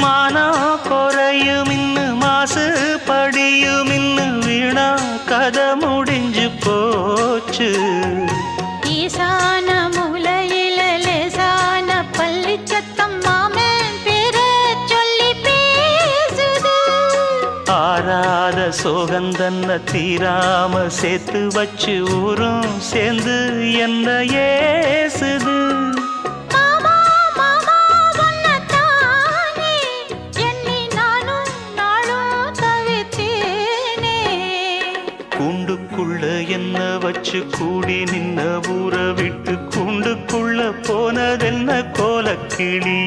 மானம் குறையும் இன்னு மாசு படியும் இன்னு வீணா கதை முடிஞ்சு போச்சு. ஈசான மூலையில லேசான பள்ளி சத்தம் மாமன் பேர சொல்லி பேசுது. ஆறாத சோகந்தன்ன தீராம சேர்த்து வச்சு ஊரும் சேர்ந்து என்ன ஏசுது. கூண்டுக்குள்ள என்ன வச்சு கூடி நின்ன ஊற விட்டு கூண்டுக்குள்ள போனதென்ன கோலக்கிளி.